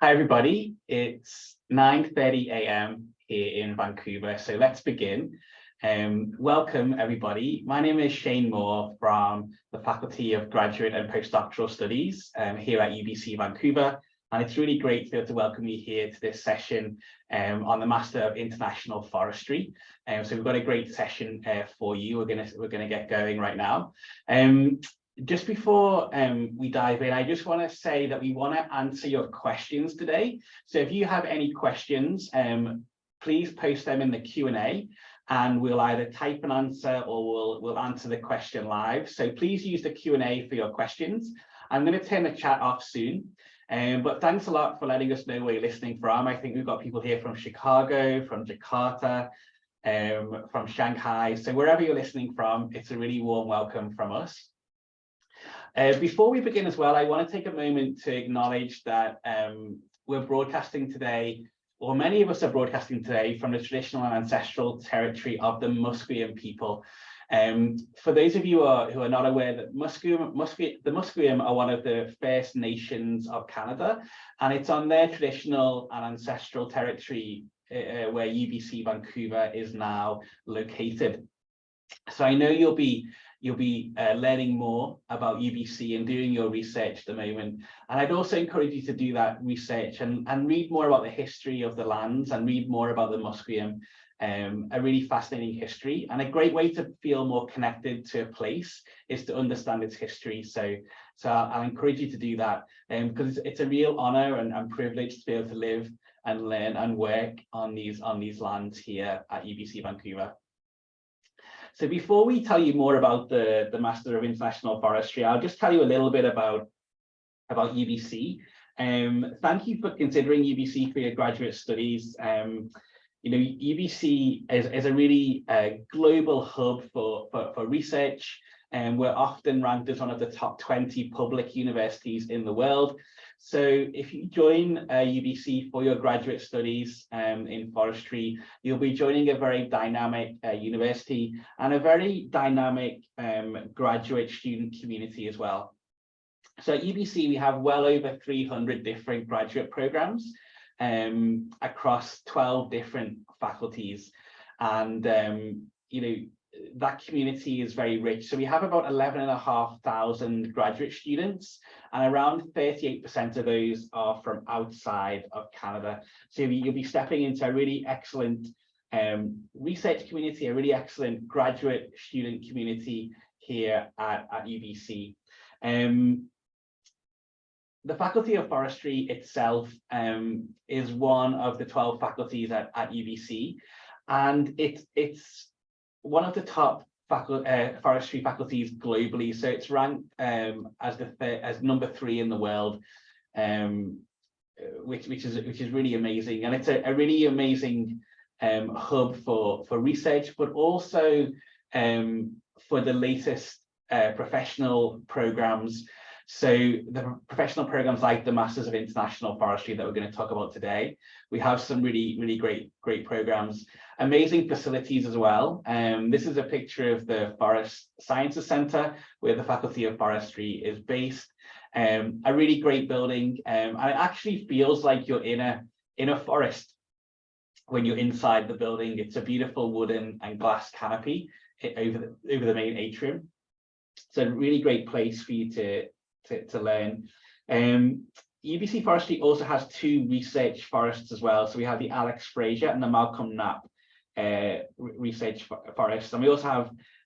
Hi everybody, it's 9:30 a.m. here in Vancouver, so let's begin. Welcome everybody. My name is Shane Moore from the Faculty of Graduate and Postdoctoral Studies here at UBC Vancouver, and it's really great to be able to welcome you here to this session on the Master of International Forestry. So we've got a great session for you. We're gonna get going right now. Just before we dive in, I just want to say that we want to answer your questions today. So if you have any questions, please post them in the Q&A and we'll either type an answer or we'll answer the question live. So please use the Q&A for your questions. I'm going to turn the chat off soon. But thanks a lot for letting us know where you're listening from. I think we've got people here from Chicago, from Jakarta, from Shanghai. So wherever you're listening from, it's a really warm welcome from us. Before we begin as well, I want to take a moment to acknowledge that we're broadcasting today, or many of us are broadcasting today from the traditional and ancestral territory of the Musqueam people. For those of you who are not aware, that the Musqueam are one of the First Nations of Canada, and it's on their traditional and ancestral territory where UBC Vancouver is now located. So I know you'll be learning more about UBC and doing your research at the moment. And I'd also encourage you to do that research and read more about the history of the lands and read more about the Musqueam, a really fascinating history. And a great way to feel more connected to a place is to understand its history. So I'll encourage you to do that because it's a real honor and privilege to be able to live and learn and work on these lands here at UBC Vancouver. So before we tell you more about the Master of International Forestry, I'll just tell you a little bit about UBC. Thank you for considering UBC for your graduate studies. UBC is a really global hub for research, and we're often ranked as one of the top 20 public universities in the world. So if you join UBC for your graduate studies in forestry, you'll be joining a very dynamic university and a very dynamic graduate student community as well. So at UBC, we have well over 300 different graduate programs across 12 different faculties. And, that community is very rich. So we have about 11,500 graduate students, and around 38% of those are from outside of Canada. So you'll be stepping into a really excellent research community, a really excellent graduate student community here at UBC. The Faculty of Forestry itself is one of the 12 faculties at UBC, and it's one of the top forestry faculties globally. So it's ranked as number 3 in the world, which is really amazing. And it's a really amazing hub for research, but also for the latest professional programs. So the professional programs like the Masters of International Forestry that we're going to talk about today, we have some really great programs, amazing facilities as well. This is a picture of the Forest Sciences Centre where the Faculty of Forestry is based. A really great building, and it actually feels like you're in a forest when you're inside the building. It's a beautiful wooden and glass canopy over the main atrium. It's a really great place for you to learn. UBC Forestry also has 2 research forests as well. So we have the Alex Fraser and the Malcolm Knapp research forests, and we also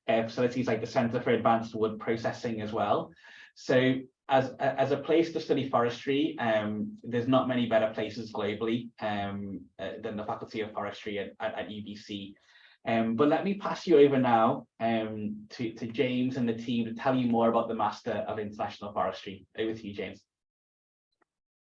have facilities like the Centre for Advanced Wood Processing as well. So as a place to study forestry, there's not many better places globally than the Faculty of Forestry at UBC. But let me pass you over now to James and the team to tell you more about the Master of International Forestry. Over to you, James.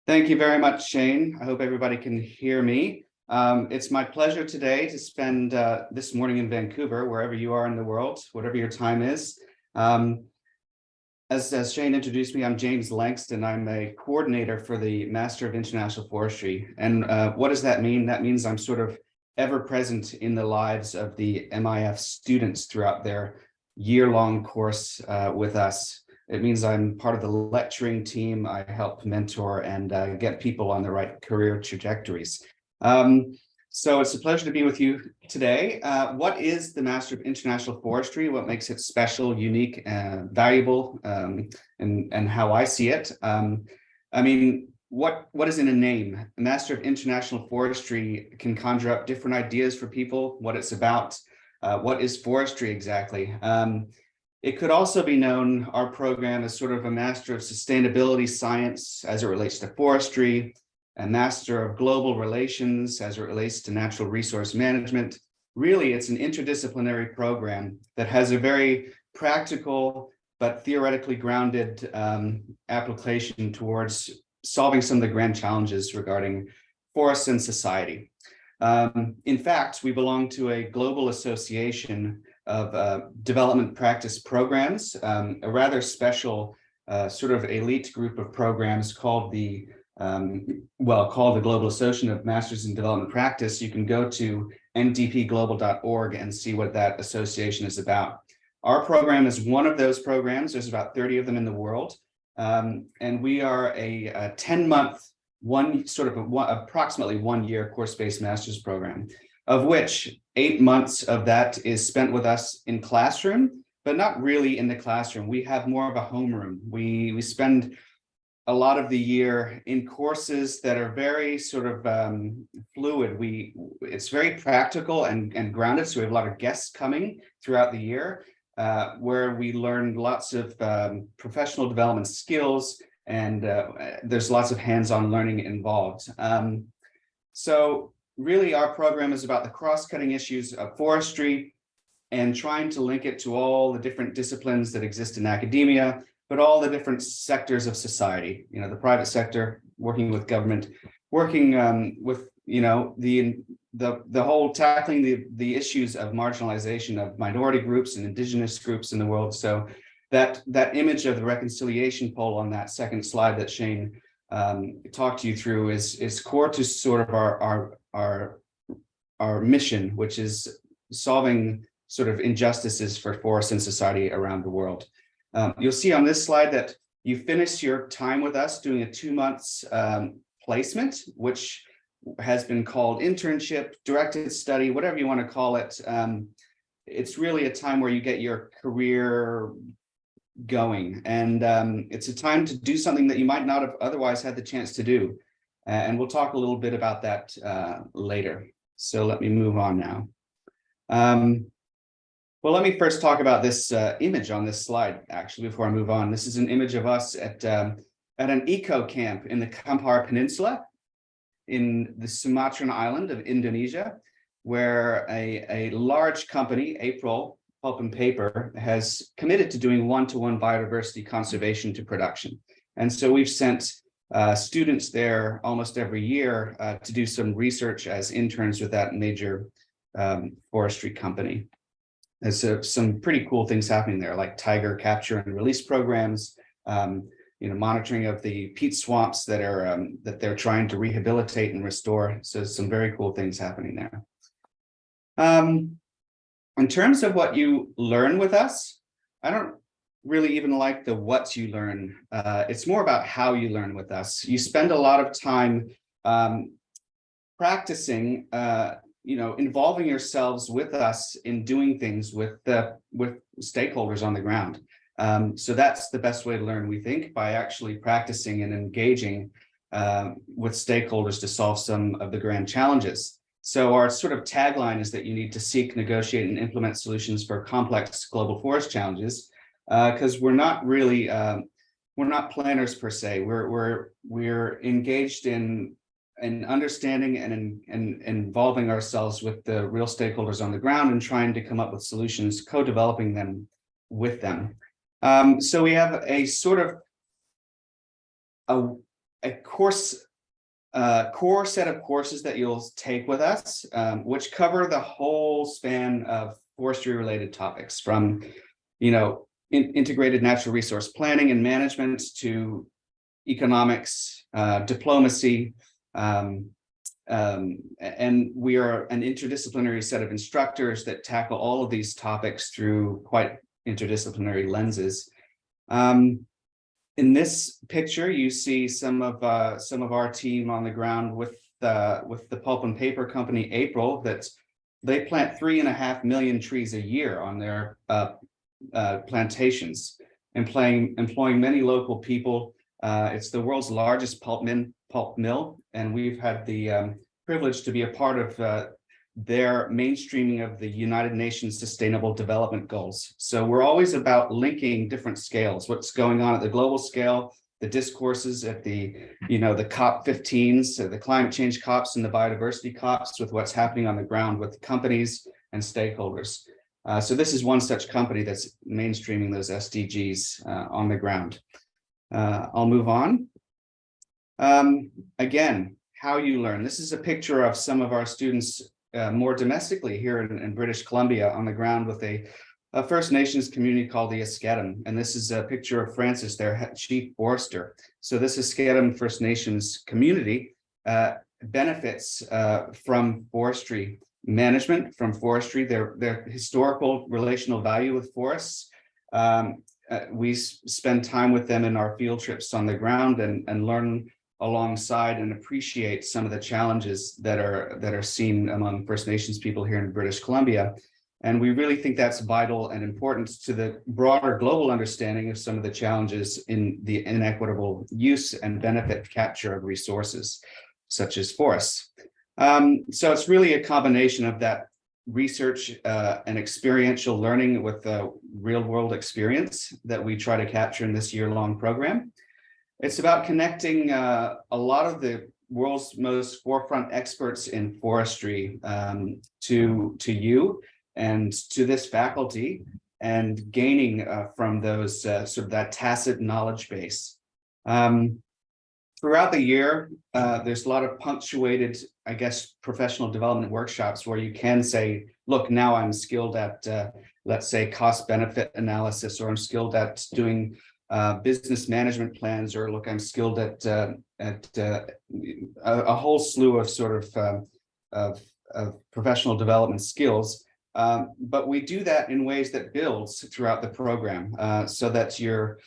Thank you very much, Shane. I hope everybody can hear me. It's my pleasure today to spend this morning in Vancouver, wherever you are in the world, whatever your time is. As Shane introduced me, I'm James Langston. I'm a coordinator for the Master of International Forestry. And what does that mean? That means I'm sort of ever present in the lives of the MIF students throughout their year-long course with us. It means I'm part of the lecturing team. I help mentor and get people on the right career trajectories. So it's a pleasure to be with you today. What is the Master of International Forestry? What makes it special, unique, valuable, and how I see it? I mean, what is in a name? A Master of International Forestry can conjure up different ideas for people, what it's about. What is forestry exactly? It could also be known, our program, as sort of a Master of Sustainability Science as it relates to forestry, a Master of Global Relations as it relates to natural resource management. Really, it's an interdisciplinary program that has a very practical but theoretically grounded application towards solving some of the grand challenges regarding forests and society. In fact, we belong to a global association of development practice programs, a rather special sort of elite group of programs called the Global Association of Masters in Development Practice. You can go to ndpglobal.org and see what that association is about. Our program is one of those programs. There's about 30 of them in the world. And we are a 10-month, approximately 1 year course-based master's program, of which 8 months of that is spent with us in classroom, but not really in the classroom. We have more of a homeroom. We spend a lot of the year in courses that are very sort of fluid. It's very practical and grounded. So we have a lot of guests coming throughout the year where we learn lots of professional development skills, and there's lots of hands-on learning involved. So really our program is about the cross-cutting issues of forestry and trying to link it to all the different disciplines that exist in academia, but all the different sectors of society, you know, the private sector, working with government, working with, you know, the whole tackling the issues of marginalization of minority groups and indigenous groups in the world. So that image of the reconciliation pole on that second slide that Shane talked you through is core to sort of our mission, which is solving sort of injustices for forests and society around the world. You'll see on this slide that you finished your time with us doing a 2 months placement, which has been called internship, directed study, whatever you want to call it. It's really a time where you get your career going, and it's a time to do something that you might not have otherwise had the chance to do. And we'll talk a little bit about that later. So let me move on now. Well, let me first talk about this image on this slide, actually, before I move on. This is an image of us at an eco camp in the Kampar Peninsula in the Sumatran island of Indonesia, where a large company, April Pulp and Paper, has committed to doing one-to-one biodiversity conservation to production. And so we've sent students there almost every year to do some research as interns with that major forestry company. There's some pretty cool things happening there, like tiger capture and release programs, you know, monitoring of the peat swamps that they're trying to rehabilitate and restore. So some very cool things happening there. In terms of what you learn with us, I don't really even like the what you learn. It's more about how you learn with us. You spend a lot of time practicing, you know, involving yourselves with us in doing things with stakeholders on the ground. So that's the best way to learn, we think, by actually practicing and engaging with stakeholders to solve some of the grand challenges. So our sort of tagline is that you need to seek, negotiate, and implement solutions for complex global forest challenges, because we're not really, we're not planners per se. We're engaged in understanding and involving ourselves with the real stakeholders on the ground and trying to come up with solutions, co-developing them with them. So we have a sort of a course, core set of courses that you'll take with us, which cover the whole span of forestry related topics, from, you know, integrated natural resource planning and management to economics, diplomacy, and we are an interdisciplinary set of instructors that tackle all of these topics through quite interdisciplinary lenses. In this picture, you see some of our team on the ground with the pulp and paper company April, that they plant 3.5 million trees a year on their plantations, employing many local people. It's the world's largest pulp mill, and we've had the privilege to be a part of their mainstreaming of the United Nations Sustainable Development Goals. So we're always about linking different scales, what's going on at the global scale, the discourses at the COP15s, so the climate change COPs and the biodiversity COPs, with what's happening on the ground with companies and stakeholders. So this is one such company that's mainstreaming those SDGs on the ground. I'll move on. Again, how you learn. This is a picture of some of our students more domestically here in British Columbia on the ground with a First Nations community called the Asketum. And this is a picture of Francis, their chief forester. So this Asketum First Nations community benefits from forestry management, from forestry, their historical relational value with forests. We spend time with them in our field trips on the ground and learn alongside and appreciate some of the challenges that are seen among First Nations people here in British Columbia. And we really think that's vital and important to the broader global understanding of some of the challenges in the inequitable use and benefit capture of resources, such as forests. So it's really a combination of that research and experiential learning with the real world experience that we try to capture in this year-long program. It's about connecting a lot of the world's most forefront experts in forestry to you and to this faculty, and gaining from those sort of that tacit knowledge base. Throughout the year, there's a lot of punctuated, I guess, professional development workshops where you can say, look, now I'm skilled at, let's say, cost benefit analysis, or I'm skilled at doing business management plans, or look, I'm skilled at a whole slew of sort of professional development skills. But we do that in ways that builds throughout the program, so that you're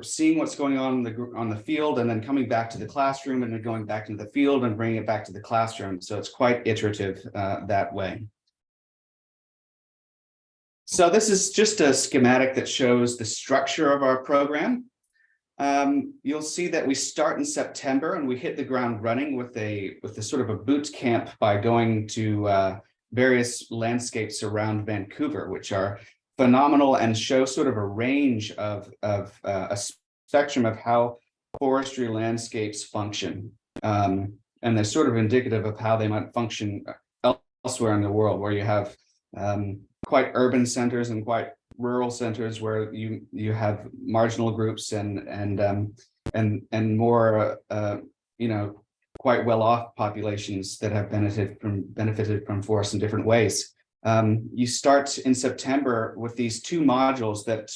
seeing what's going on the field, and then coming back to the classroom, and then going back into the field and bringing it back to the classroom. So it's quite iterative that way. So this is just a schematic that shows the structure of our program. You'll see that we start in September, and we hit the ground running with a sort of a boot camp by going to various landscapes around Vancouver, which are phenomenal and show sort of a range of a spectrum of how forestry landscapes function. And they're sort of indicative of how they might function elsewhere in the world, where you have quite urban centers and quite rural centers, where you have marginal groups and more quite well-off populations that have benefited from forests in different ways. You start in September with these two modules that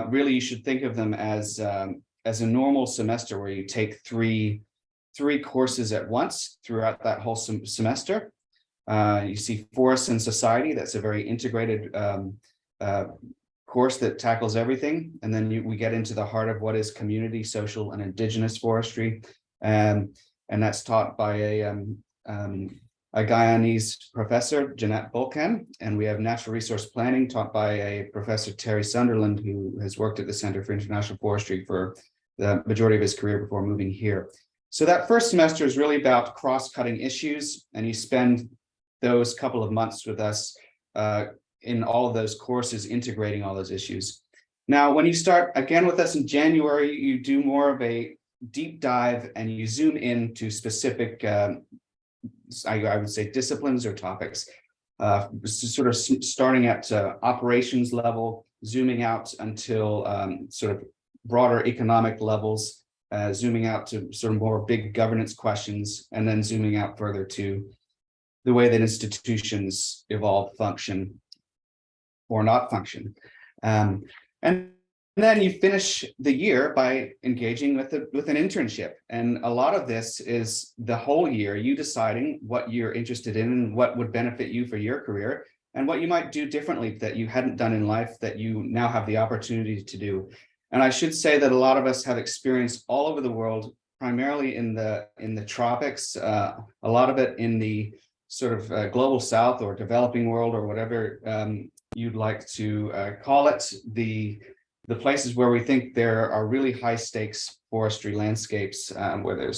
really you should think of them as a normal semester, where you take three courses at once throughout that whole semester. You see Forests and Society. That's a very integrated course that tackles everything. And then we get into the heart of what is community, social, and Indigenous forestry. And that's taught by a Guyanese professor, Jeanette Bolkan, and we have natural resource planning taught by a Professor Terry Sunderland, who has worked at the Center for International Forestry for the majority of his career before moving here. So that first semester is really about cross-cutting issues, and you spend those couple of months with us in all of those courses, integrating all those issues. Now, when you start again with us in January, you do more of a deep dive, and you zoom into specific I would say disciplines or topics, sort of starting at operations level, zooming out until sort of broader economic levels, zooming out to sort of more big governance questions, and then zooming out further to the way that institutions evolve, function, or not function. And then you finish the year by engaging with an internship. And a lot of this is the whole year, you deciding what you're interested in and what would benefit you for your career, and what you might do differently that you hadn't done in life that you now have the opportunity to do. And I should say that a lot of us have experience all over the world, primarily in the tropics, a lot of it in the sort of global south or developing world or whatever you'd like to call it, the places where we think there are really high stakes forestry landscapes, where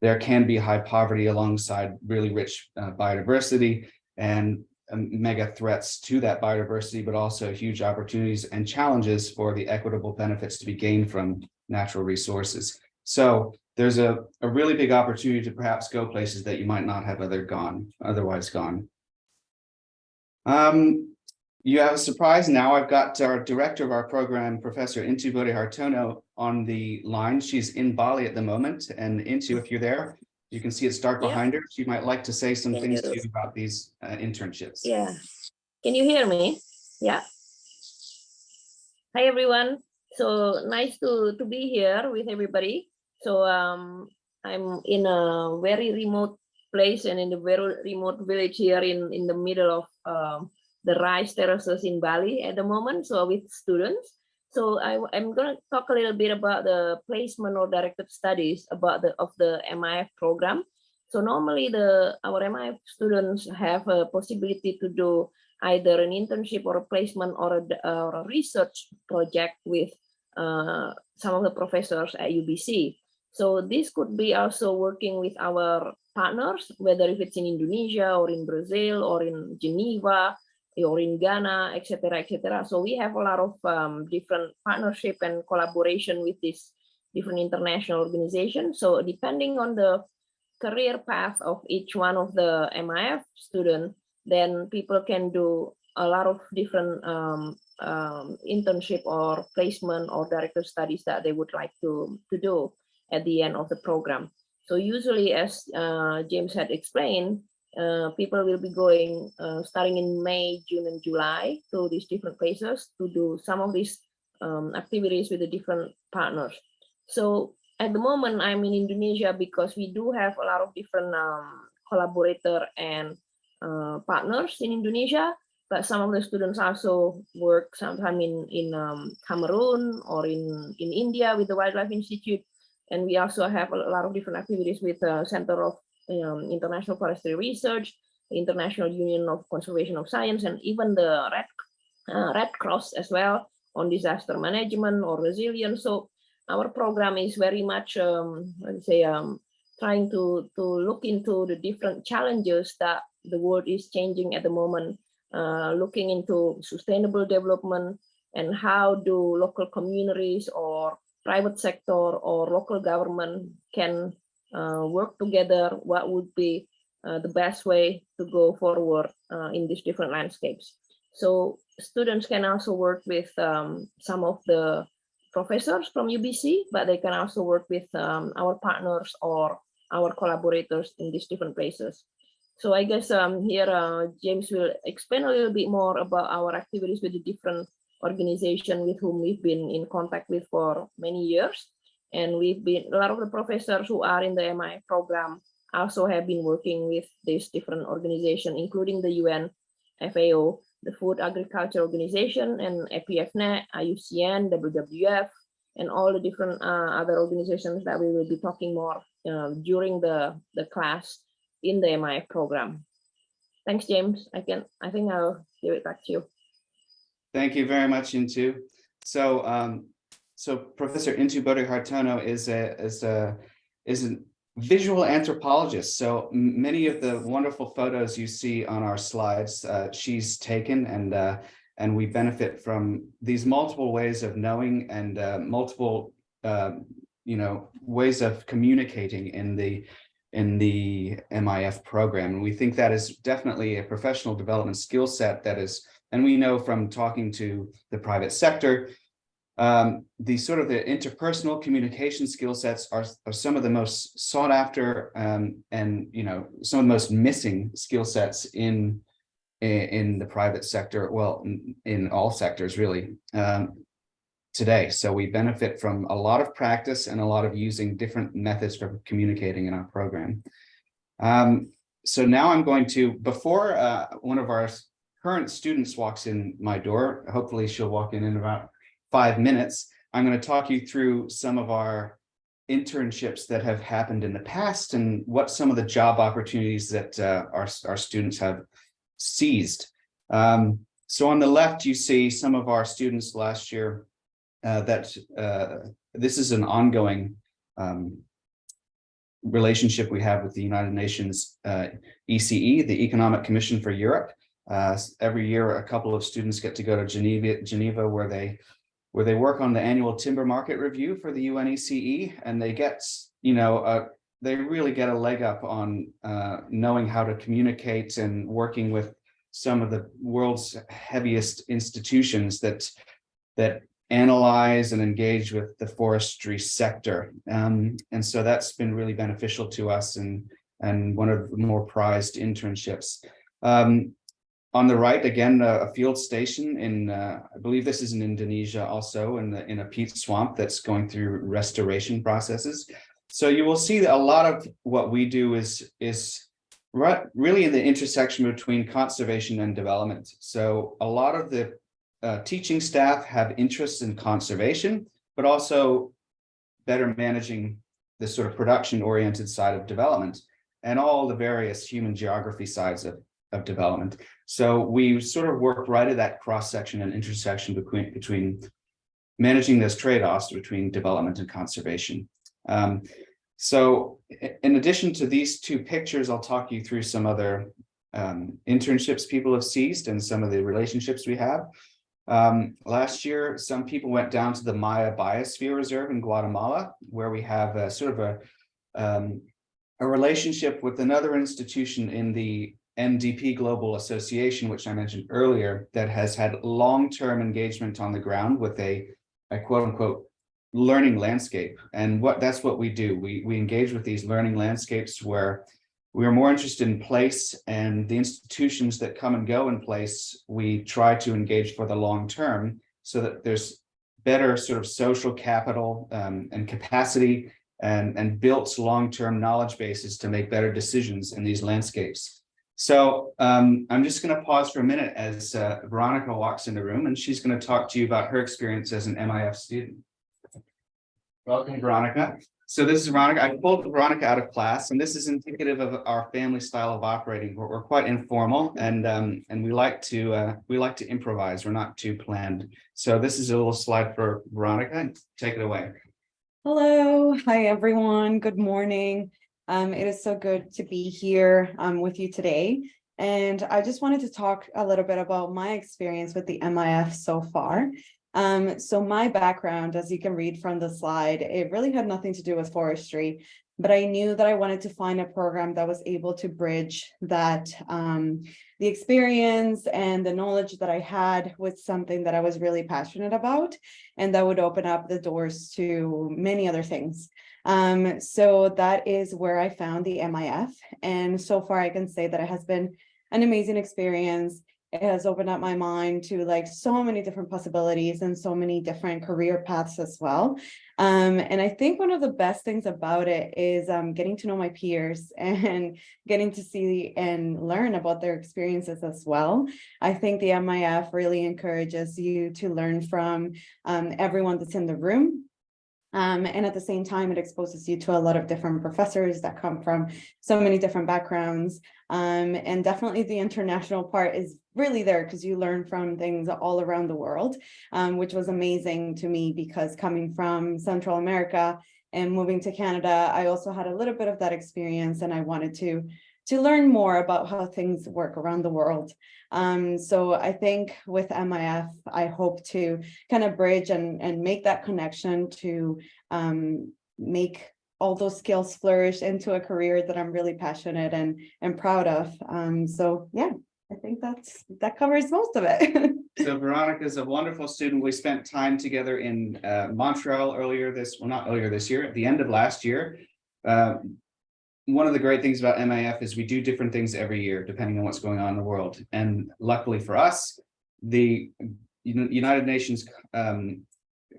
there can be high poverty alongside really rich biodiversity and mega threats to that biodiversity, but also huge opportunities and challenges for the equitable benefits to be gained from natural resources. So there's a really big opportunity to perhaps go places that you might not have otherwise gone. You have a surprise now. I've got our director of our program, Professor Intu Bodhihartono, on the line. She's in Bali at the moment. And Intu, if you're there, you can see it's dark behind her. She might like to say some things to you about these internships. Yeah. Can you hear me? Yeah. Hi, everyone. So nice to be here with everybody. So I'm in a very remote place and in a very remote village here in the middle of the rice terraces in Bali at the moment, so with students. So I'm going to talk a little bit about the placement or directed studies about the MIF program. So normally our MIF students have a possibility to do either an internship or a placement or a research project with some of the professors at UBC. So this could be also working with our partners, whether if it's in Indonesia or in Brazil or in Geneva or in Ghana, etc., etc. So we have a lot of different partnership and collaboration with these different international organizations. So depending on the career path of each one of the MIF student, then people can do a lot of different internship or placement or director studies that they would like to do at the end of the program. So usually, as James had explained, people will be going starting in May, June, and July to these different places to do some of these activities with the different partners. So at the moment, I'm in Indonesia because we do have a lot of different collaborator and partners in Indonesia, but some of the students also work sometime in Cameroon or in India with the Wildlife Institute. And we also have a lot of different activities with the Center of International Forestry Research, the International Union of Conservation of Science, and even the Red Cross as well on disaster management or resilience. So our program is very much, trying to look into the different challenges that the world is changing at the moment, looking into sustainable development and how do local communities or private sector or local government can work together. What would be the best way to go forward in these different landscapes? So students can also work with some of the professors from UBC, but they can also work with our partners or our collaborators in these different places. So I guess here James will explain a little bit more about our activities with the different organization with whom we've been in contact with for many years. And a lot of the professors who are in the MIF program also have been working with these different organizations, including the UN FAO, the Food Agriculture Organization, and APFNet, IUCN, WWF, and all the different other organizations that we will be talking more during the class in the MIF program. Thanks, James. I think I'll give it back to you. Thank you very much, Intu. So Professor Intu Bodhihartono is a visual anthropologist. So many of the wonderful photos you see on our slides, she's taken, and we benefit from these multiple ways of knowing and multiple ways of communicating in the MIF program. And we think that is definitely a professional development skill set that is, and we know from talking to the private sector, the sort of the interpersonal communication skill sets are some of the most sought after and some of the most missing skill sets in the private sector, well, in all sectors really, today. So we benefit from a lot of practice and a lot of using different methods for communicating in our program. So now I'm going to, before one of our current students walks in my door, hopefully she'll walk in about 5 minutes, I'm going to talk you through some of our internships that have happened in the past and what some of the job opportunities that our students have seized. So on the left, you see some of our students last year this is an ongoing relationship we have with the United Nations ECE, the Economic Commission for Europe. Every year, a couple of students get to go to Geneva where they work on the annual timber market review for the UNECE, and they get, they really get a leg up on knowing how to communicate and working with some of the world's heaviest institutions that analyze and engage with the forestry sector. And so that's been really beneficial to us and one of the more prized internships. On the right, again, a field station in, I believe this is in Indonesia also, in a peat swamp that's going through restoration processes. So you will see that a lot of what we do is really in the intersection between conservation and development. So a lot of the teaching staff have interests in conservation, but also better managing the sort of production-oriented side of development and all the various human geography sides of development. So we sort of work right at that cross-section and intersection between managing those trade-offs between development and conservation. So in addition to these two pictures, I'll talk you through some other internships people have seized and some of the relationships we have. Last year, some people went down to the Maya Biosphere Reserve in Guatemala, where we have a sort of a relationship with another institution in the MDP Global Association, which I mentioned earlier, that has had long-term engagement on the ground with a quote unquote learning landscape. And that's what we do. We engage with these learning landscapes where we are more interested in place, and the institutions that come and go in place, we try to engage for the long term so that there's better sort of social capital and capacity and built long-term knowledge bases to make better decisions in these landscapes. So I'm just going to pause for a minute as Veronica walks in the room, and she's going to talk to you about her experience as an MIF student. Welcome, Veronica. So this is Veronica. I pulled Veronica out of class, and this is indicative of our family style of operating. We're quite informal, and we like to improvise. We're not too planned. So this is a little slide for Veronica. Take it away. Hello, hi everyone. Good morning. It is so good to be here with you today. And I just wanted to talk a little bit about my experience with the MIF so far. So my background, as you can read from the slide, it really had nothing to do with forestry, but I knew that I wanted to find a program that was able to bridge that, the experience and the knowledge that I had with something that I was really passionate about, and that would open up the doors to many other things. So that is where I found the MIF. And so far I can say that it has been an amazing experience. It has opened up my mind to like so many different possibilities and so many different career paths as well. And I think one of the best things about it is getting to know my peers and getting to see and learn about their experiences as well. I think the MIF really encourages you to learn from everyone that's in the room. And at the same time, it exposes you to a lot of different professors that come from so many different backgrounds. And definitely the international part is really there because you learn from things all around the world, which was amazing to me because coming from Central America and moving to Canada, I also had a little bit of that experience, and I wanted to learn more about how things work around the world. So I think with MIF, I hope to kind of bridge and make that connection to make all those skills flourish into a career that I'm really passionate and proud of. So yeah, I think that covers most of it. So Veronica is a wonderful student. We spent time together in Montreal not earlier this year, at the end of last year. One of the great things about MIF is we do different things every year, depending on what's going on in the world. And luckily for us, the United Nations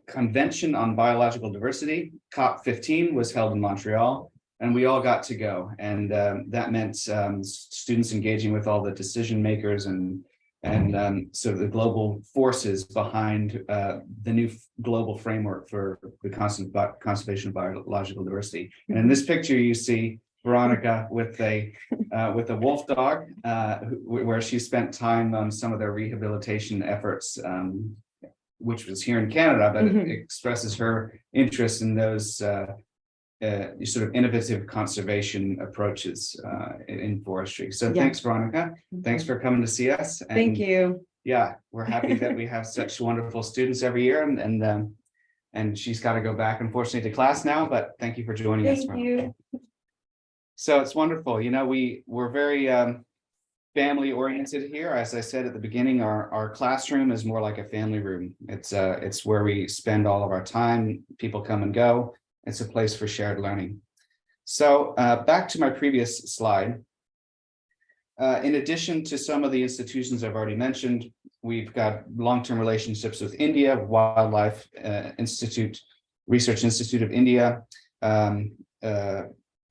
Convention on Biological Diversity, COP15, was held in Montreal, and we all got to go. And that meant students engaging with all the decision makers and sort of the global forces behind the new global framework for the conservation of biological diversity. And in this picture, you see Veronica with a wolf dog, where she spent time on some of their rehabilitation efforts, which was here in Canada, but it expresses her interest in those sort of innovative conservation approaches in forestry. So thanks, Veronica. Thanks for coming to see us. And thank you. yeah, we're happy that we have such wonderful students every year, and she's got to go back, unfortunately, to class now, but thank you for joining us. Thank you. So it's wonderful. You know, we're very family oriented here. As I said at the beginning, our classroom is more like a family room. It's where we spend all of our time. People come and go. It's a place for shared learning. So back to my previous slide. In addition to some of the institutions I've already mentioned, we've got long-term relationships with India, Wildlife Institute, Research Institute of India,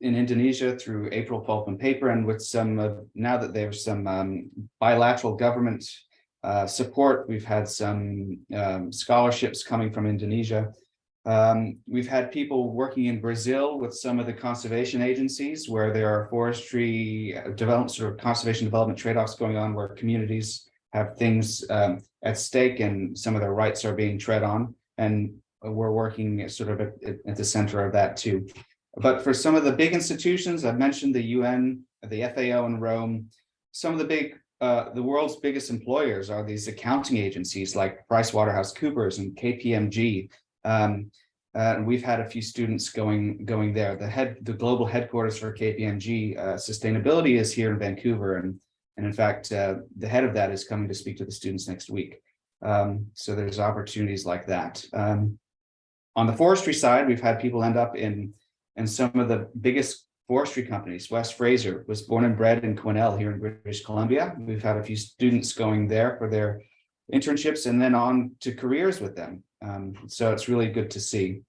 in Indonesia through April Pulp and Paper, and with some, now that there's some bilateral government support, we've had some scholarships coming from Indonesia. We've had people working in Brazil with some of the conservation agencies where there are forestry development, sort of conservation development trade-offs going on, where communities have things at stake and some of their rights are being tread on. And we're working sort of at the center of that too. But for some of the big institutions, I've mentioned the UN, the FAO in Rome, some of the big, the world's biggest employers are these accounting agencies like PricewaterhouseCoopers and KPMG. We've had a few students going there. The global headquarters for KPMG sustainability is here in Vancouver, and in fact, the head of that is coming to speak to the students next week. So there's opportunities like that. On the forestry side, we've had people end up in some of the biggest forestry companies. Wes Fraser was born and bred in Quesnel here in British Columbia. We've had a few students going there for their internships and then on to careers with them. So it's really good to see.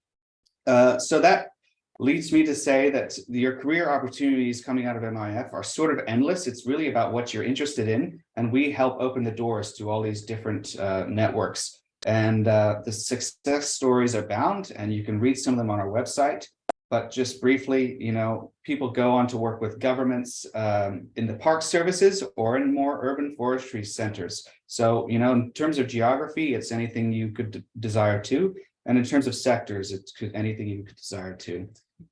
So that leads me to say that your career opportunities coming out of MIF are sort of endless. It's really about what you're interested in, and we help open the doors to all these different networks. And the success stories are bound, and you can read some of them on our website. But just briefly, you know, people go on to work with governments in the park services or in more urban forestry centers. So, you know, in terms of geography, it's anything you could desire to. And in terms of sectors, it's anything you could desire to.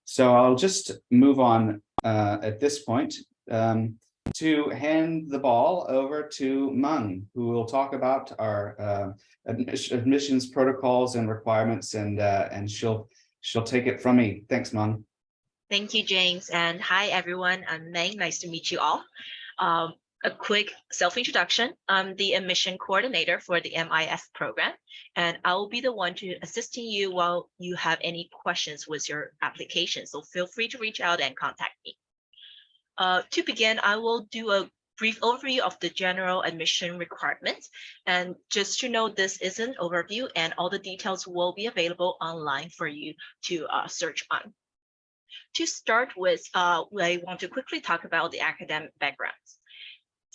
So I'll just move on at this point to hand the ball over to Mung, who will talk about our admissions protocols and requirements, and she'll take it from me. Thanks, Mung. Thank you, James. And hi, everyone. I'm Meng. Nice to meet you all. A quick self-introduction. I'm the admission coordinator for the MIF program, and I will be the one to assisting you while you have any questions with your application. So feel free to reach out and contact me. To begin, I will do a brief overview of the general admission requirements. And just to know, this is an overview and all the details will be available online for you to search on. To start with, I want to quickly talk about the academic backgrounds.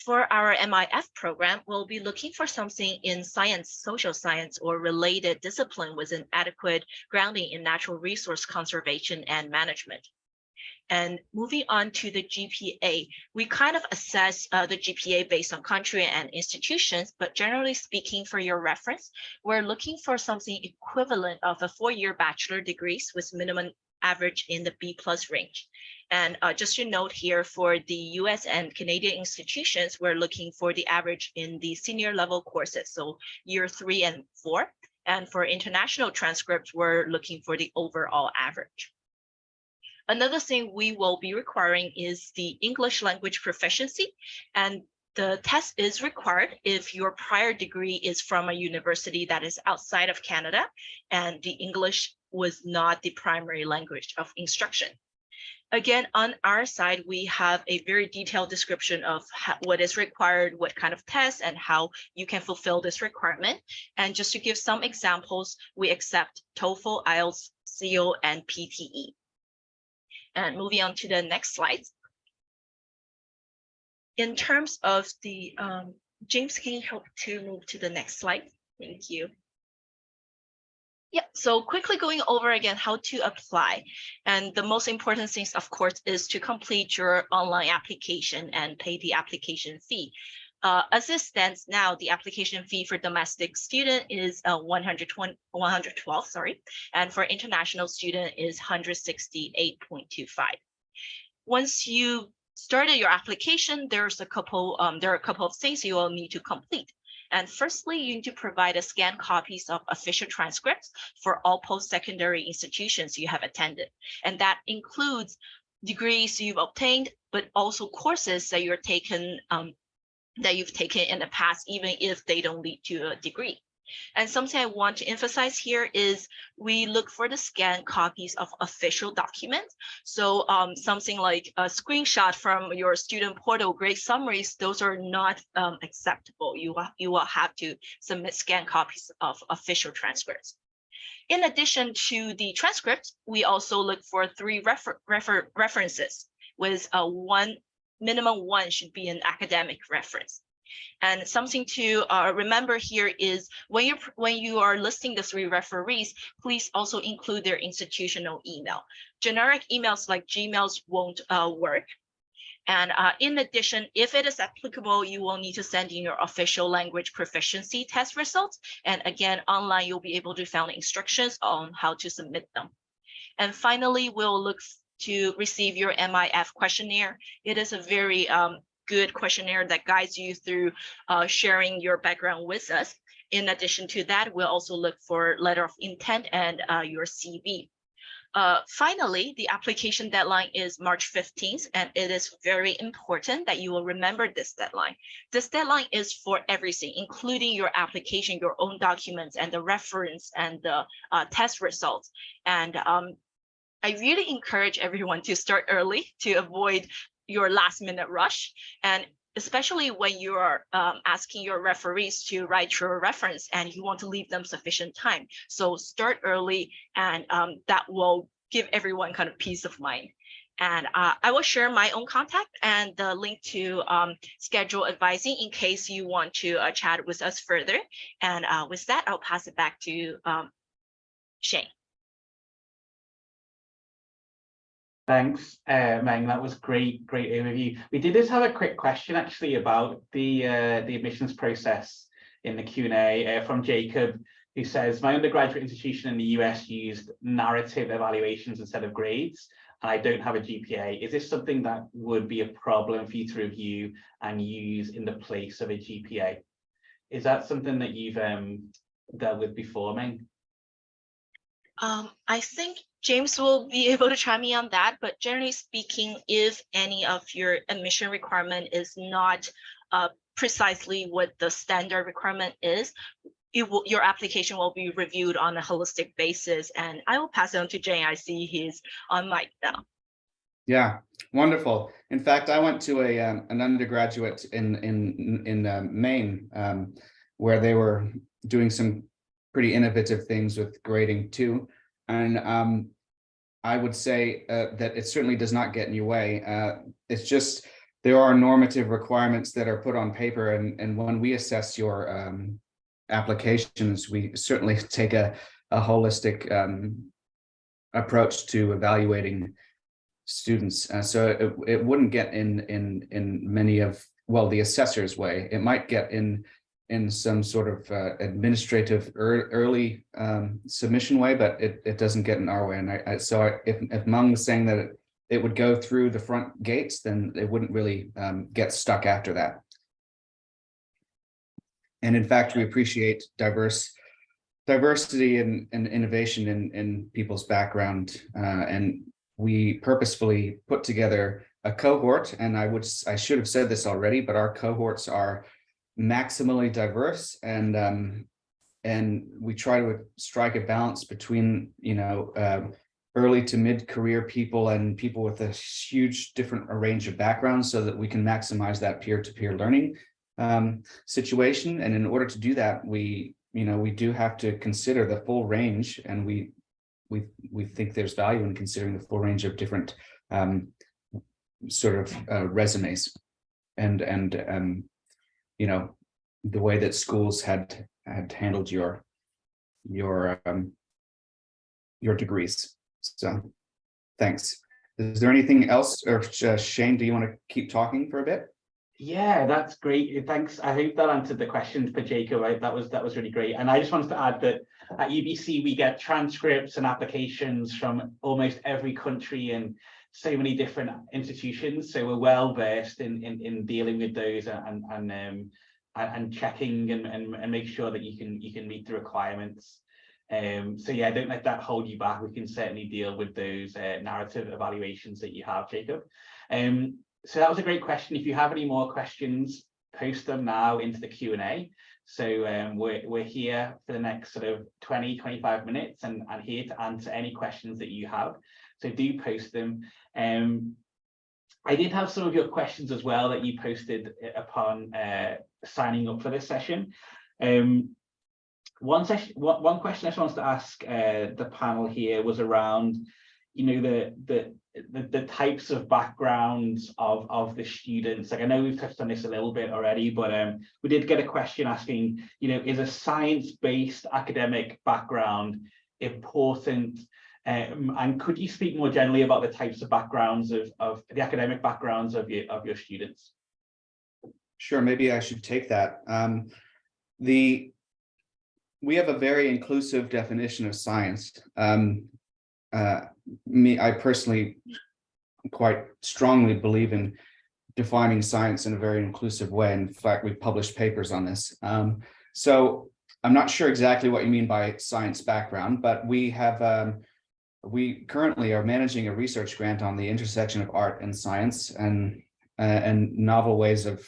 For our MIF program, we'll be looking for something in science, social science, or related discipline with an adequate grounding in natural resource conservation and management. And moving on to the GPA, we kind of assess the GPA based on country and institutions, but generally speaking, for your reference, we're looking for something equivalent of a 4-year bachelor degrees with minimum average in the B+ range. And just to note here, for the US and Canadian institutions, we're looking for the average in the senior level courses, so year 3 and 4. And for international transcripts, we're looking for the overall average. Another thing we will be requiring is the English language proficiency, and the test is required if your prior degree is from a university that is outside of Canada and the English was not the primary language of instruction. Again, on our side, we have a very detailed description of what is required, what kind of tests, and how you can fulfill this requirement. And just to give some examples, we accept TOEFL, IELTS, CO, and PTE. And moving on to the next slide. In terms of the James, can you help to move to the next slide? Thank you. Yeah, so quickly going over again how to apply. And the most important things, of course, is to complete your online application and pay the application fee. As it stands now, the application fee for domestic student is 112, sorry, and for international student is 168.25. Once you started your application, there are a couple of things you will need to complete. And firstly, you need to provide scanned copies of official transcripts for all post-secondary institutions you have attended. And that includes degrees you've obtained, but also courses that you've taken in the past, even if they don't lead to a degree. And something I want to emphasize here is we look for the scanned copies of official documents. So something like a screenshot from your student portal grade summaries, those are not acceptable. You will have to submit scanned copies of official transcripts. In addition to the transcripts, we also look for 3 references, with minimum one should be an academic reference. And something to remember here is when you are listing the 3 referees, please also include their institutional email. Generic emails like Gmails won't work. And in addition, if it is applicable, you will need to send in your official language proficiency test results. And again, online, you'll be able to find instructions on how to submit them. And finally, we'll look to receive your MIF questionnaire. It is a very good questionnaire that guides you through sharing your background with us. In addition to that, we'll also look for letter of intent and your CV. Finally, the application deadline is March 15th, and it is very important that you will remember this deadline. This deadline is for everything, including your application, your own documents, and the reference and the test results. And I really encourage everyone to start early to avoid your last minute rush, and especially when you are asking your referees to write your reference and you want to leave them sufficient time. So start early, and that will give everyone kind of peace of mind. And I will share my own contact and the link to schedule advising in case you want to chat with us further. And with that, I'll pass it back to Shane. Thanks, Meng. That was great overview. We did just have a quick question actually about the admissions process in the Q&A from Jacob, who says, my undergraduate institution in the US used narrative evaluations instead of grades, and I don't have a GPA. Is this something that would be a problem for you to review and use in the place of a GPA? Is that something that you've dealt with before, Meng? I think James will be able to chime in on that, but generally speaking, if any of your admission requirement is not precisely what the standard requirement is, your application will be reviewed on a holistic basis. And I will pass it on to Jane. I see he's on mic now. Yeah, wonderful. In fact, I went to an undergraduate in Maine where they were doing some pretty innovative things with grading too. And I would say that it certainly does not get in your way. It's just there are normative requirements that are put on paper, and when we assess your applications, we certainly take a holistic approach to evaluating students. So it wouldn't get in many of, well, the assessor's way. It might get in some sort of administrative early submission way, but it doesn't get in our way. And so if Meng was saying that it would go through the front gates, then it wouldn't really get stuck after that. And in fact, we appreciate diversity and innovation in people's background, and we purposefully put together a cohort. And I should have said this already, but our cohorts are maximally diverse, and we try to strike a balance between early to mid-career people and people with a huge different range of backgrounds, so that we can maximize that peer-to-peer learning situation. And in order to do that, we do have to consider the full range, and we think there's value in considering the full range of different sort of resumes, and the way that schools had handled your degrees. So thanks. Is there anything else, or Shane, do you want to keep talking for a bit? Yeah, that's great. Thanks. I hope that answered the questions for Jacob. Right? That was really great. And I just wanted to add that at UBC we get transcripts and applications from almost every country and so many different institutions. So we're well versed in dealing with those and checking and make sure that you can meet the requirements. So yeah, don't let that hold you back. We can certainly deal with those narrative evaluations that you have, Jacob. So that was a great question. If you have any more questions, post them now into the Q&A. So we're here for the next sort of 20-25 minutes and here to answer any questions that you have. So do post them. I did have some of your questions as well that you posted upon signing up for this session. One question I just wanted to ask the panel here was around, you know, the types of backgrounds of the students. Like, I know we've touched on this a little bit already, but we did get a question asking, you know, is a science-based academic background important? And could you speak more generally about the types of backgrounds of the academic backgrounds of your students? Sure, maybe I should take that. We have a very inclusive definition of science. I personally quite strongly believe in defining science in a very inclusive way. In fact, we've published papers on this. So I'm not sure exactly what you mean by science background, but we have we currently are managing a research grant on the intersection of art and science and novel ways of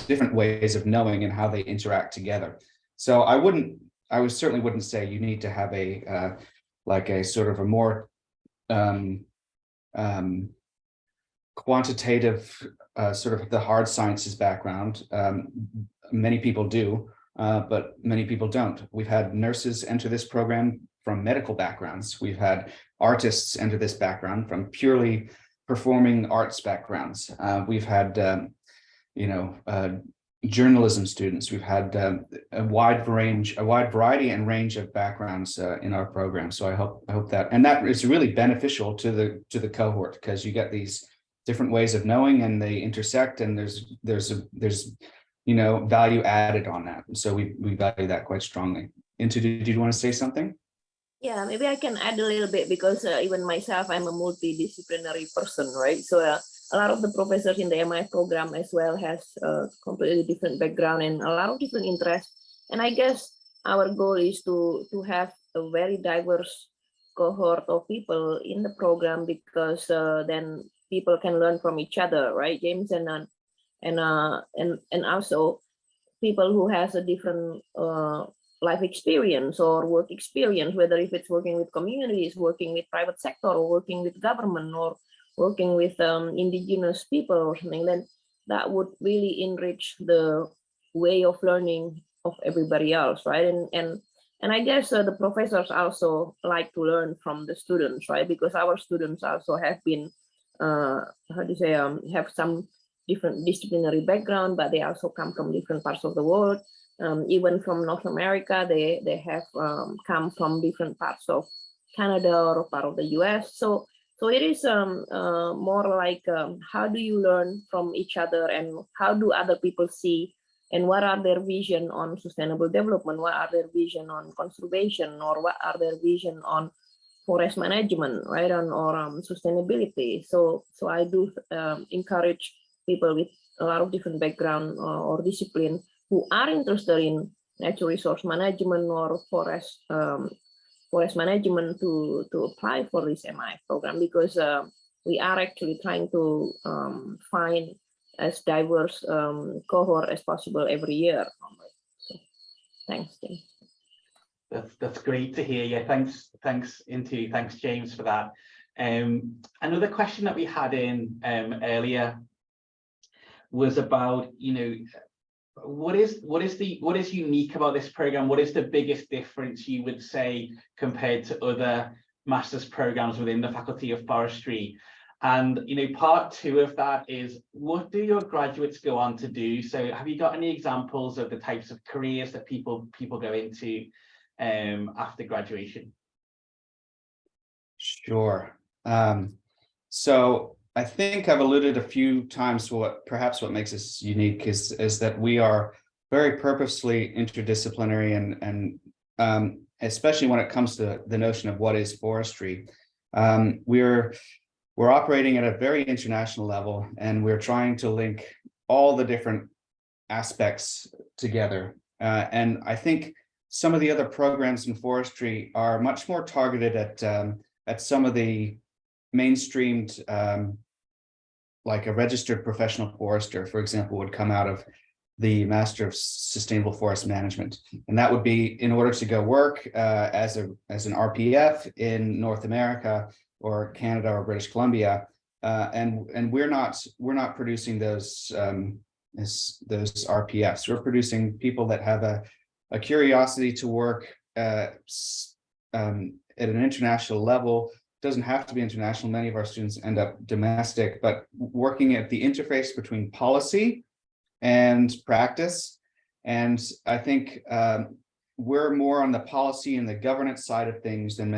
different ways of knowing and how they interact together. So I certainly wouldn't say you need to have a like a sort of a more quantitative sort of the hard sciences background. Many people do, but many people don't. We've had nurses enter this program from medical backgrounds. We've had artists enter this background from purely performing arts backgrounds. We've had journalism students. We've had a wide variety and range of backgrounds in our program. So I hope that, and that is really beneficial to the cohort, because you get these different ways of knowing and they intersect, and there's value added on that. So we value that quite strongly. Into, did you want to say something? Yeah, maybe I can add a little bit, because even myself, I'm a multidisciplinary person, right? So a lot of the professors in the MIF program as well has a completely different background and a lot of different interests. And I guess our goal is to have a very diverse cohort of people in the program, because then people can learn from each other, right, James? And also people who has a different life experience or work experience, whether if it's working with communities, working with private sector, or working with government, or working with indigenous people or something, then that would really enrich the way of learning of everybody else, right? And I guess the professors also like to learn from the students, right? Because our students also have been, have some different disciplinary background, but they also come from different parts of the world. Even from North America, they have come from different parts of Canada or part of the US. So it is more like how do you learn from each other, and how do other people see, and what are their vision on sustainable development, what are their vision on conservation, or what are their vision on forest management, right, or sustainability. So I do encourage people with a lot of different background or discipline who are interested in natural resource management or forest management to apply for this MIF program, because we are actually trying to find as diverse cohort as possible every year. So, thanks, James. That's great to hear. Yeah, thanks James for that. Another question that we had in earlier was about, what is unique about this program? What is the biggest difference you would say compared to other master's programs within the Faculty of Forestry? And part two of that is, what do your graduates go on to do? So have you got any examples of the types of careers that people go into after graduation? Sure. So I think I've alluded a few times to what makes us unique is that we are very purposely interdisciplinary and especially when it comes to the notion of what is forestry. We're operating at a very international level, and we're trying to link all the different aspects together. And I think some of the other programs in forestry are much more targeted at some of the mainstreamed, like a registered professional forester, for example, would come out of the Master of Sustainable Forest Management. And that would be in order to go work as an RPF in North America or Canada or British Columbia. And we're not producing those RPFs. We're producing people that have a curiosity to work at an international level. Doesn't have to be international. Many of our students end up domestic, but working at the interface between policy and practice. And I think we're more on the policy and the governance side of things than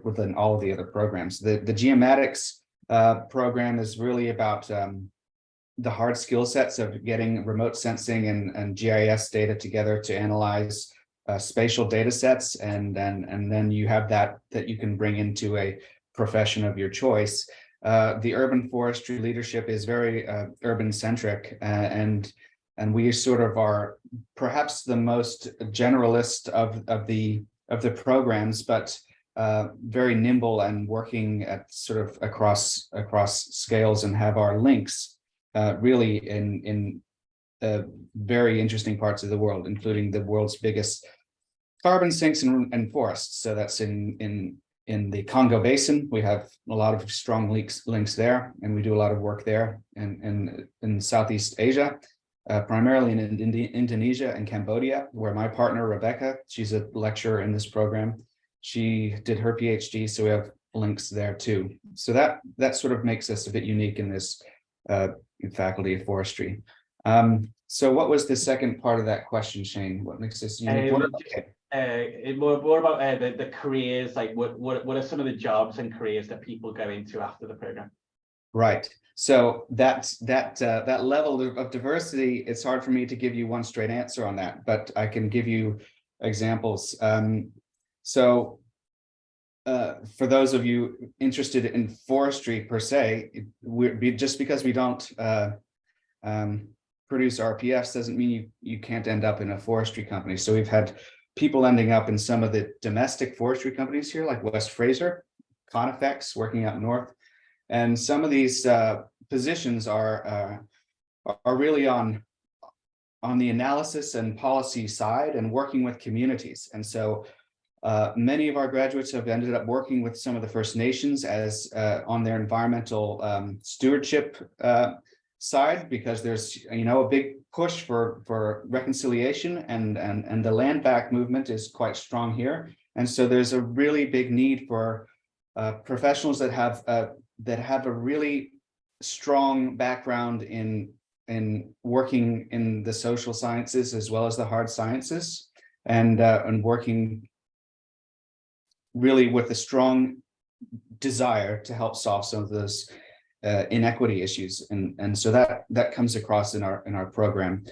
within all of the other programs. The geomatics program is really about the hard skill sets of getting remote sensing and GIS data together to analyze spatial data sets, and then you have that you can bring into a profession of your choice. The urban forestry leadership is very urban centric, and we sort of are perhaps the most generalist of the programs, but very nimble and working at sort of across scales, and have our links really in very interesting parts of the world, including the world's biggest carbon sinks and forests. So that's in the Congo Basin. We have a lot of strong links there, and we do a lot of work there. And in Southeast Asia, primarily in Indonesia and Cambodia, where my partner Rebecca, she's a lecturer in this program. She did her PhD, so we have links there too. So that sort of makes us a bit unique in this faculty of forestry. So what was the second part of that question, Shane? What makes us unique? More about the careers, like what are some of the jobs and careers that people go into after the program? Right. So that level of diversity, it's hard for me to give you one straight answer on that, but I can give you examples. So for those of you interested in forestry per se, just because we don't produce RPFs doesn't mean you can't end up in a forestry company. So we've had people ending up in some of the domestic forestry companies here, like West Fraser, Conifex, working up north. And some of these positions are really on the analysis and policy side and working with communities. And so many of our graduates have ended up working with some of the First Nations as on their environmental stewardship side, because there's a big push for reconciliation, and the land back movement is quite strong here. And so there's a really big need for professionals that have a really strong background in working in the social sciences as well as the hard sciences, and working really with a strong desire to help solve some of those inequity issues, and so that comes across in our program.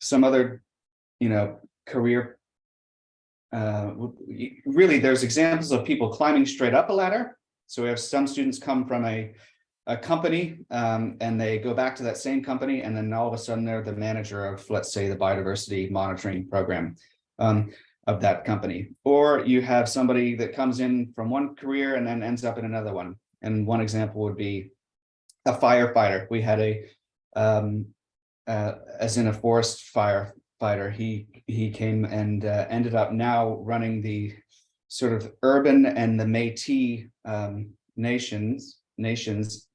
Some other career, really there's examples of people climbing straight up a ladder. So we have some students come from a company, and they go back to that same company, and then all of a sudden they're the manager of, let's say, the biodiversity monitoring program of that company. Or you have somebody that comes in from one career and then ends up in another one. And one example would be a firefighter. We had as in a forest firefighter, he came and ended up now running the sort of urban and the Métis nations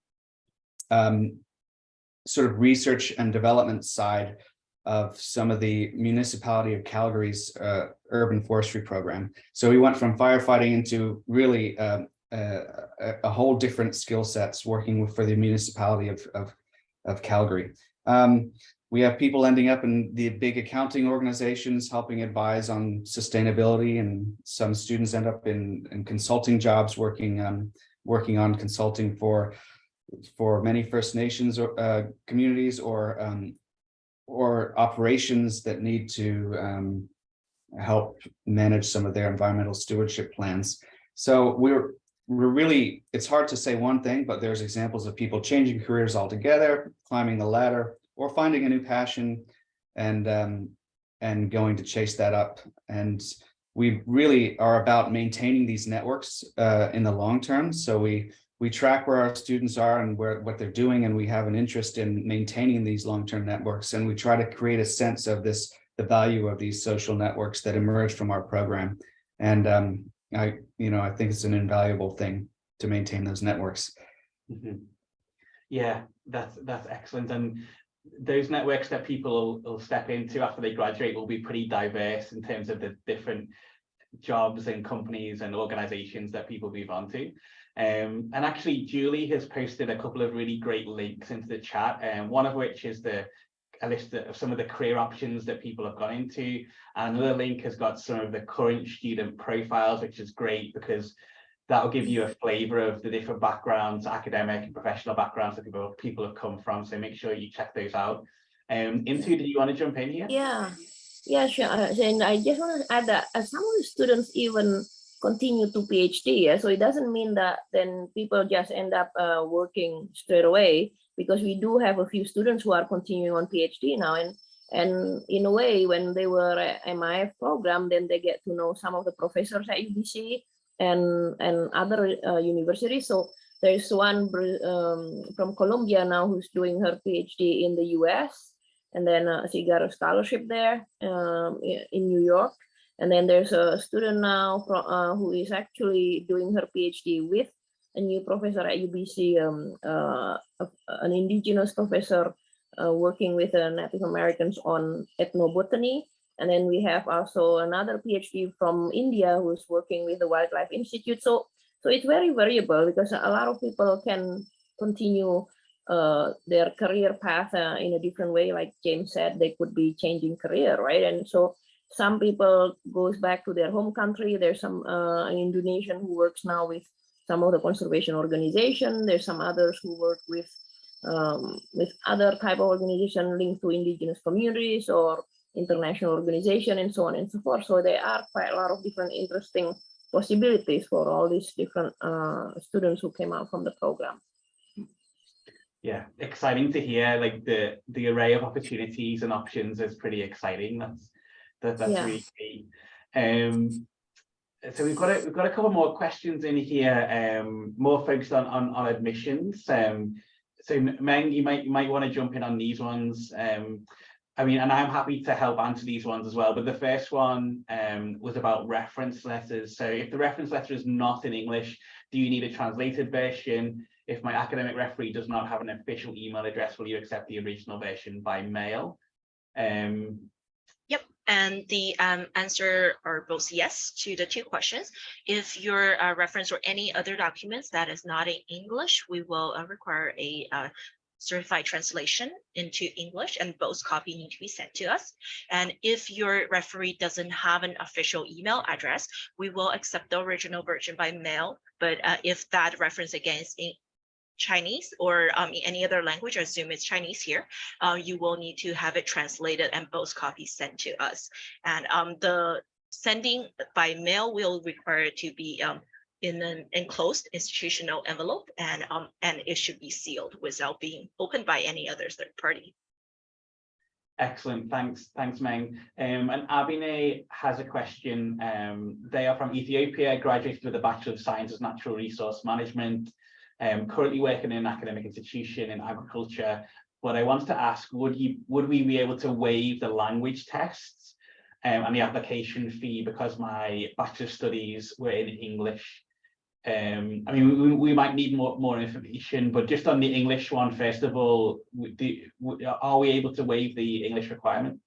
sort of research and development side of some of the municipality of Calgary's urban forestry program. So we went from firefighting into really a whole different skill sets working for the municipality of Calgary. We have people ending up in the big accounting organizations helping advise on sustainability, and some students end up in consulting jobs working on consulting for many First Nations communities or operations that need to help manage some of their environmental stewardship plans. So we're really, it's hard to say one thing, but there's examples of people changing careers altogether, climbing the ladder, or finding a new passion and going to chase that up. And we really are about maintaining these networks in the long term. So we track where our students are and what they're doing, and we have an interest in maintaining these long-term networks. And we try to create a sense of the value of these social networks that emerge from our program. And I think it's an invaluable thing to maintain those networks. Mm-hmm. Yeah, that's excellent. And those networks that people will step into after they graduate will be pretty diverse in terms of the different jobs and companies and organizations that people move on to. And actually, Julie has posted a couple of really great links into the chat, and one of which is a list of some of the career options that people have gone into. And another link has got some of the current student profiles, which is great because that'll give you a flavor of the different backgrounds, academic and professional backgrounds that people have come from. So make sure you check those out. Intu, did you want to jump in here? Yeah, sure. And I just want to add that some of the students even continue to PhD. Yeah? So it doesn't mean that then people just end up working straight away, because we do have a few students who are continuing on PhD now. And in a way, when they were at MIF program, then they get to know some of the professors at UBC and other universities. So there's one from Colombia now who's doing her PhD in the US, and then she got a scholarship there in New York. And then there's a student now who is actually doing her PhD with a new professor at UBC, an indigenous professor working with Native Americans on ethnobotany. And then we have also another PhD from India who's working with the Wildlife Institute. So it's very variable, because a lot of people can continue their career path in a different way. Like James said, they could be changing career, right? And so some people goes back to their home country. There's some an Indonesian who works now with some of the conservation organization. There's some others who work with other type of organization linked to indigenous communities or international organization, and so on and so forth. So there are quite a lot of different interesting possibilities for all these different students who came out from the program. Yeah, exciting to hear. Like the array of opportunities and options is pretty exciting. That's really key. So we've got a couple more questions in here, more focused on admissions. So Meng, you might want to jump in on these ones. I mean, and I'm happy to help answer these ones as well. But the first one was about reference letters. So if the reference letter is not in English, do you need a translated version? If my academic referee does not have an official email address, will you accept the original version by mail? Yep, and the answer are both yes to the two questions. If your reference or any other documents that is not in English, we will require a certified translation into English, and both copies need to be sent to us. And if your referee doesn't have an official email address, we will accept the original version by mail. But if that reference again is in Chinese or any other language, I assume it's Chinese here, you will need to have it translated and both copies sent to us. And the sending by mail will require it to be in an enclosed institutional envelope, and it should be sealed without being opened by any other third party. Excellent, thanks Meng. And Abhinay has a question. They are from Ethiopia, graduated with a Bachelor of Science in Natural Resource Management, currently working in an academic institution in agriculture. But I wanted to ask, would we be able to waive the language tests and the application fee because my Bachelor studies were in English? I mean, we might need more information, but just on the English one, first of all, are we able to waive the English requirement?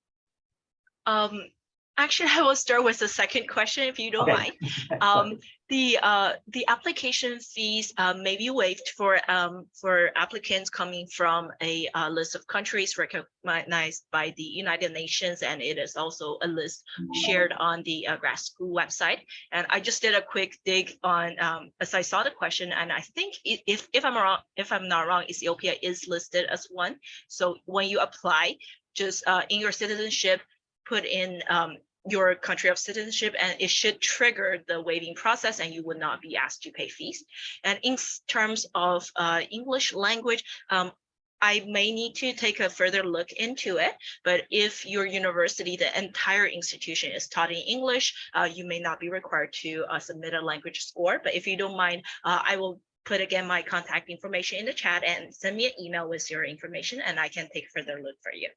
Actually, I will start with the second question, if you don't mind. The application fees may be waived for applicants coming from a list of countries recognized by the United Nations, and it is also a list shared on the grad school website. And I just did a quick dig on as I saw the question, and I think if I'm not wrong, Ethiopia is listed as one. So when you apply, just in your citizenship, put in your country of citizenship, and it should trigger the waiving process, and you would not be asked to pay fees. And in terms of English language, I may need to take a further look into it, but if your university, the entire institution is taught in English, you may not be required to submit a language score. But if you don't mind, I will put again my contact information in the chat and send me an email with your information, and I can take a further look for you.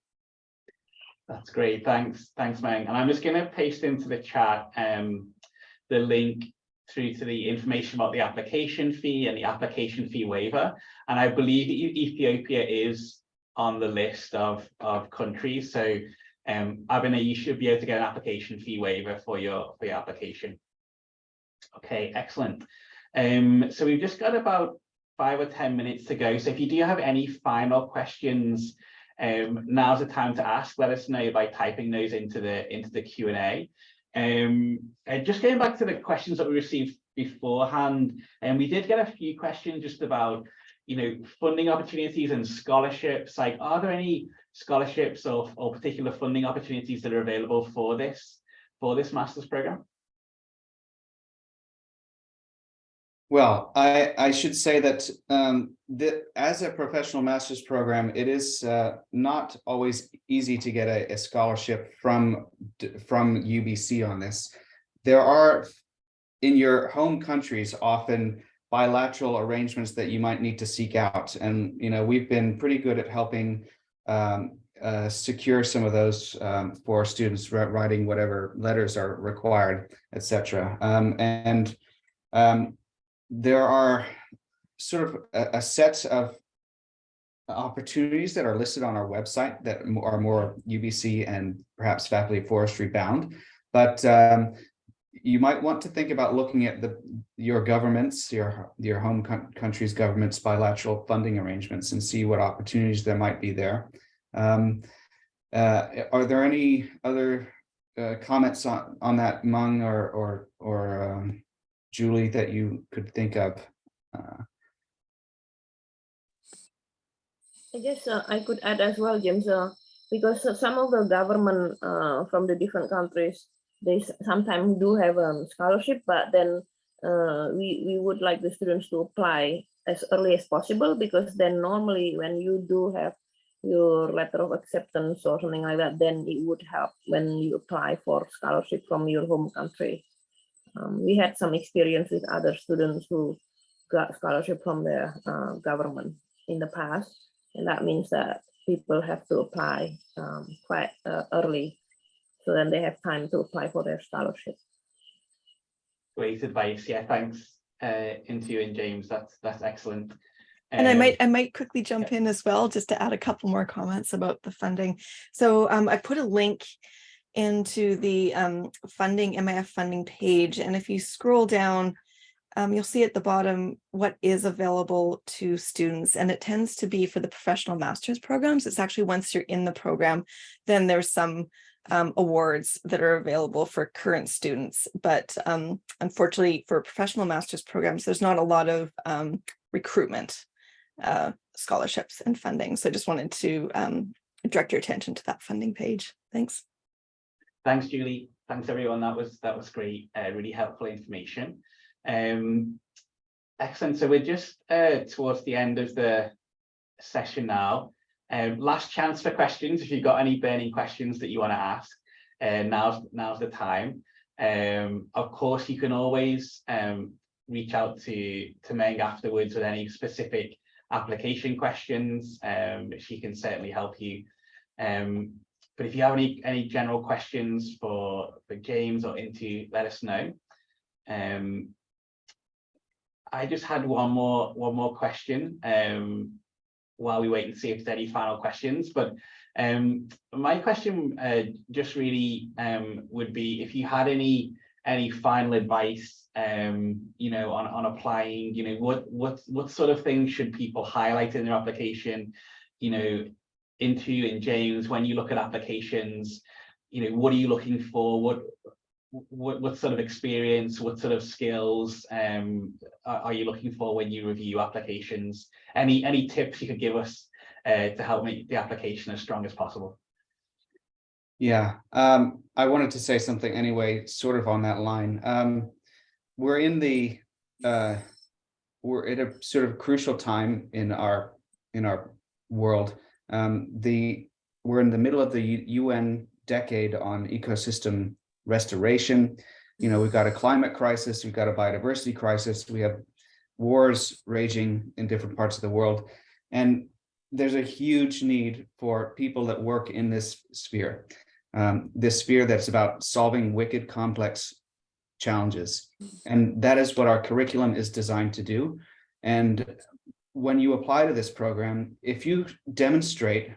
That's great. Thanks, Meng. And I'm just going to paste into the chat the link through to the information about the application fee and the application fee waiver. And I believe Ethiopia is on the list of countries. So Abhinav, you should be able to get an application fee waiver for your application. Okay, excellent. So we've just got about 5 or 10 minutes to go. So if you do have any final questions, now's the time to ask. Let us know by typing those into the Q&A. Just going back to the questions that we received beforehand, and we did get a few questions just about, funding opportunities and scholarships. Like, are there any scholarships or particular funding opportunities that are available for this master's program? Well, I should say that as a professional master's program, it is not always easy to get a scholarship from UBC on this. There are, in your home countries, often bilateral arrangements that you might need to seek out. And, we've been pretty good at helping secure some of those for students, writing whatever letters are required, etc. There are sort of a set of opportunities that are listed on our website that are more UBC and perhaps Faculty of Forestry bound, but you might want to think about looking at your governments, your home country's government's bilateral funding arrangements and see what opportunities there might be there. Are there any other comments on that, Meng or Julie, that you could think of? I guess I could add as well, James, because some of the government from the different countries, they sometimes do have a scholarship, but then we would like the students to apply as early as possible, because then normally when you do have your letter of acceptance or something like that, then it would help when you apply for scholarship from your home country. We had some experience with other students who got scholarship from their government in the past, and that means that people have to apply quite early, so then they have time to apply for their scholarship. Great advice. Yeah, thanks into you and James. That's excellent. And I might quickly jump in as well, just to add a couple more comments about the funding. So I put a link into the funding, MIF funding page, and if you scroll down, you'll see at the bottom what is available to students, and it tends to be for the professional master's programs. It's actually once you're in the program, then there's some awards that are available for current students, but unfortunately for professional master's programs, there's not a lot of recruitment scholarships and funding. So I just wanted to direct your attention to that funding page. Thanks. Thanks, Julie. Thanks, everyone. That was great. Really helpful information. Excellent. So we're just towards the end of the session now. Last chance for questions. If you've got any burning questions that you want to ask, now's the time. Of course, you can always reach out to Meng afterwards with any specific application questions. She can certainly help you. But if you have any general questions for James or Intu, let us know. I just had one more question while we wait and see if there's any final questions. But My question just really would be if you had any final advice, you know, on applying, you know, what sort of things should people highlight in their application, you know, in James, when you look at applications, you know, what are you looking for? What sort of experience, what sort of skills are you looking for when you review applications? Any tips you could give us to help make the application as strong as possible? Yeah, I wanted to say something anyway, sort of on that line. We're at a sort of crucial time in our world. We're in the middle of the UN decade on ecosystem restoration. You know, we've got a climate crisis, we've got a biodiversity crisis, we have wars raging in different parts of the world, and there's a huge need for people that work in this sphere that's about solving wicked complex challenges. And that is what our curriculum is designed to do. And when you apply to this program, if you demonstrate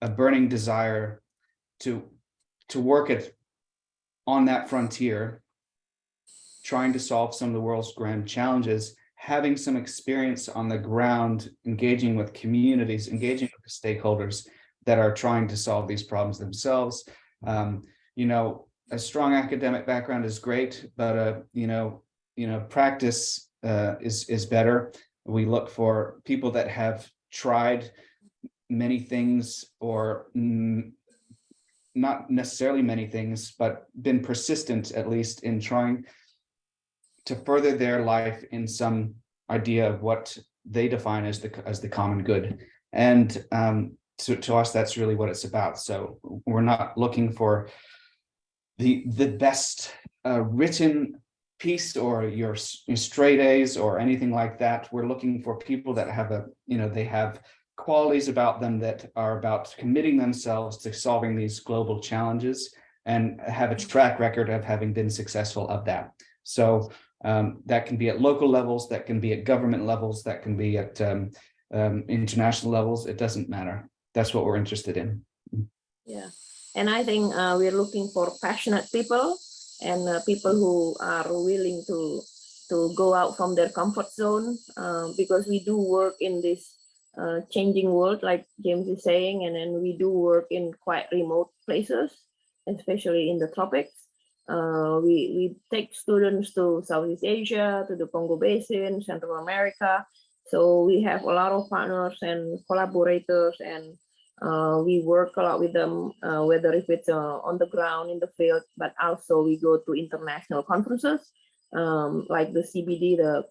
a burning desire to work on that frontier, trying to solve some of the world's grand challenges, having some experience on the ground, engaging with communities, engaging with the stakeholders that are trying to solve these problems themselves. You know, a strong academic background is great, but practice is better. We look for people that have tried many things, or not necessarily many things, but been persistent at least in trying to further their life in some idea of what they define as the common good. And to us, that's really what it's about. So we're not looking for the best written piece or your straight A's or anything like that. We're looking for people that have they have qualities about them that are about committing themselves to solving these global challenges and have a track record of having been successful of that. So that can be at local levels, that can be at government levels, that can be at international levels. It doesn't matter. That's what we're interested in. Yeah, and I think we're looking for passionate people and people who are willing to go out from their comfort zone, because we do work in this changing world, like James is saying, and then we do work in quite remote places, especially in the tropics. We take students to Southeast Asia, to the Congo Basin, Central America. So we have a lot of partners and collaborators, and we work a lot with them, whether if it's on the ground in the field, but also we go to international conferences like the CBD, the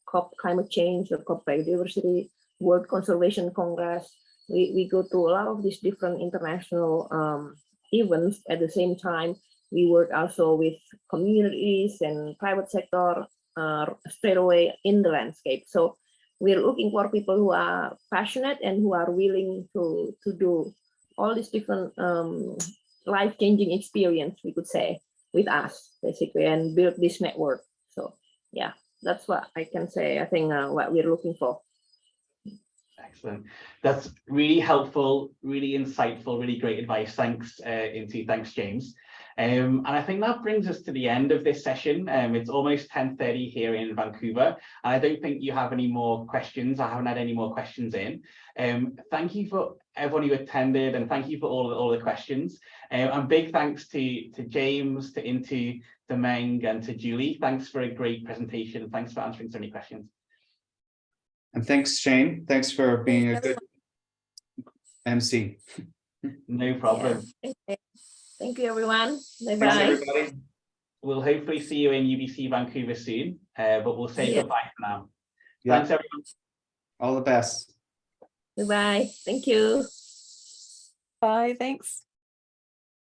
COP Climate Change, the COP Biodiversity, World Conservation Congress. We go to a lot of these different international events. At the same time, we work also with communities and private sector straight away in the landscape. So we're looking for people who are passionate and who are willing to do all these different life-changing experience, we could say, with us, basically, and build this network. So yeah, that's what I can say. I think what we're looking for. Excellent. That's really helpful, really insightful, really great advice. Thanks, thanks, James. And I think that brings us to the end of this session. It's almost 10:30 here in Vancouver. And I don't think you have any more questions. I haven't had any more questions in. Thank you for everyone who attended, and thank you for all the questions. And big thanks to James, to Intu, to Meng, and to Julie. Thanks for a great presentation. Thanks for answering so many questions. And thanks, Shane. Thanks for being a good MC. No problem. Yeah. Thank you, everyone. Bye-bye. Thanks, everybody. We'll hopefully see you in UBC Vancouver soon, but we'll say goodbye for now. Yeah. Thanks, everyone. All the best. Bye-bye. Thank you. Bye, thanks.